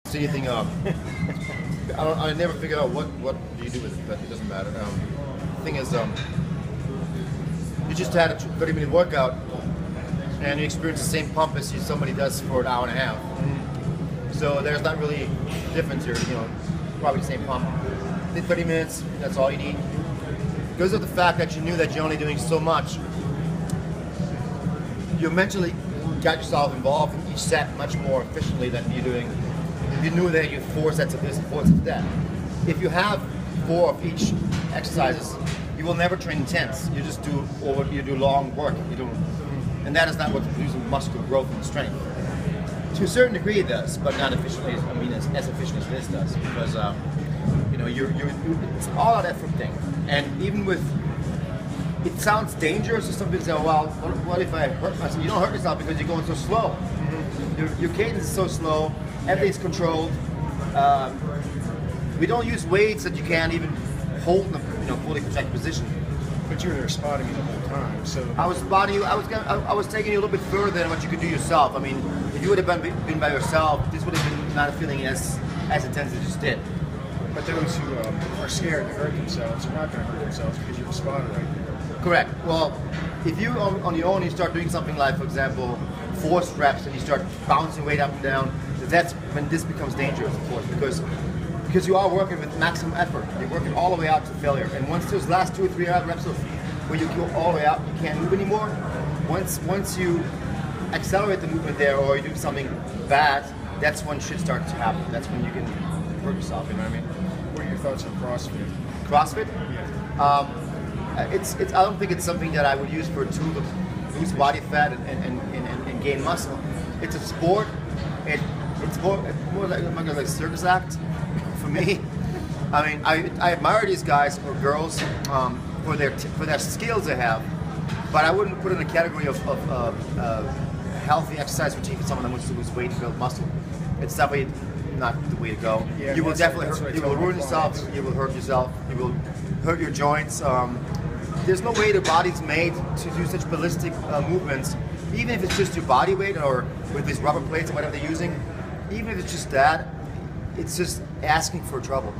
See anything? I never figured out what do you do with it, but it doesn't matter. The thing is, you just had a 30-minute workout, and you experience the same pump as somebody does for an hour and a half. So there's not really a difference here. You know, probably the same pump. Did 30 minutes. That's all you need. Because of the fact that you knew that you're only doing so much, you mentally got yourself involved in each set much more efficiently than you're doing. If you knew that you had 4 sets of this and 4 sets of that. If you have 4 of each exercises, you will never train intense. You just do long work. And that is not what's producing muscular growth and strength. To a certain degree, it does, but not efficiently. I mean, as efficient as this does, because you know, it's all an effort thing. And even with, it sounds dangerous to some people say, well, what if I hurt myself? You don't hurt yourself because you're going so slow. Your cadence is so slow. Everything's controlled. We don't use weights that you can't even hold in a fully contracted position. But you were there spotting me the whole time, so. I was spotting you. I was taking you a little bit further than what you could do yourself. I mean, if you would have been by yourself, this would have been not feeling as intense as you just did. But those who are scared to hurt themselves are not going to hurt themselves because you were spotted right there. Correct. Well, if you on your own you start doing something like, for example, forced reps, and you start bouncing weight up and down, that's when this becomes dangerous, of course, because you are working with maximum effort. You're working all the way out to failure. And once those last 2 or 3 reps where you go all the way out, you can't move anymore. Once you accelerate the movement there, or you do something bad, that's when shit starts to happen. That's when you can hurt yourself. You know what I mean? What are your thoughts on CrossFit? CrossFit? Yeah. It's. I don't think it's something that I would use for a tool to lose body fat and gain muscle. It's a sport. It's more like a circus act for me. I mean, I admire these guys or girls for their skills they have, but I wouldn't put it in a category of healthy exercise routine for someone that wants to lose weight and build muscle. It's definitely not the way to go. Yeah, you will definitely you will ruin yourself. You will hurt yourself. You will hurt your joints. There's no way the body's made to do such ballistic movements, even if it's just your body weight or with these rubber plates or whatever they're using. Even if it's just that, it's just asking for trouble.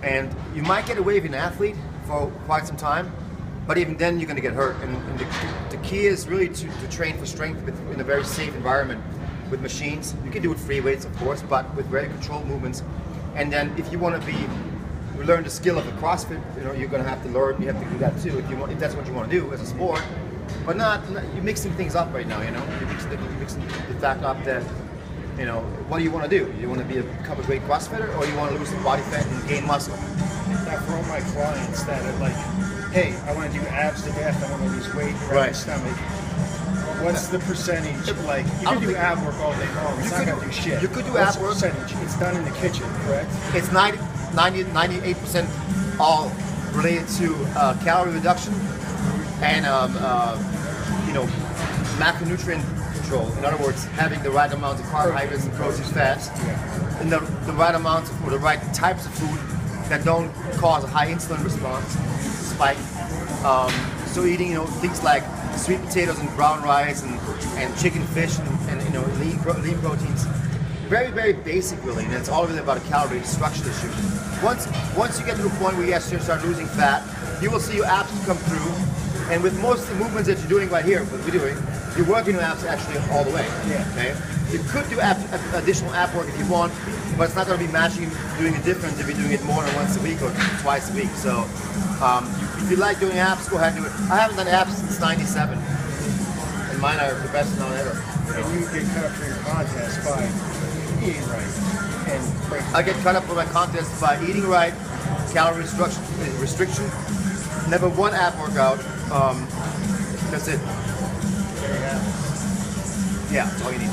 And you might get away with an athlete for quite some time, but even then you're going to get hurt. And the key is really to train for strength in a very safe environment with machines. You can do it free weights, of course, but with very controlled movements. And then if you want to learn the skill of the CrossFit, you know, you're going to have to learn. You have to do that too if that's what you want to do as a sport. But you're mixing things up right now. You know, you're mixing the fact up that, you know, what do you want to do? You want to become a great CrossFitter, or you want to lose some body fat and gain muscle? Now, for all my clients that are like, hey, I want to do abs to death, I want to lose weight, right the stomach. What's the percentage? Like, you can do ab work all day long. It's not going to do shit. You could do ab work. Percentage? It's done in the kitchen, correct? It's 98% all related to calorie reduction and you know, macronutrient control. In other words, having the right amounts of carbohydrates and proteins, fats, and the right amounts or the right types of food that don't cause a high insulin response spike. So eating, you know, things like sweet potatoes and brown rice and chicken, fish, and you know, lean proteins. Very, very basic, really, and it's all really about a calorie destruction issue. Once you get to the point where you actually start losing fat, you will see your abs come through, and with most of the movements that you're doing right here, what we're doing, you're working your abs actually all the way. Yeah. Okay. You could do additional ab work if you want, but it's not going to be matching doing a difference if you're doing it more than once a week or twice a week. So, if you like doing abs, go ahead and do it. I haven't done abs since '97, and mine are the best known ever. And you get cut up for your contest by eating right and breaking. I get cut up for my contest by eating right, calorie restriction, never one ab workout. That's it. There you have it. Yeah, that's all you need.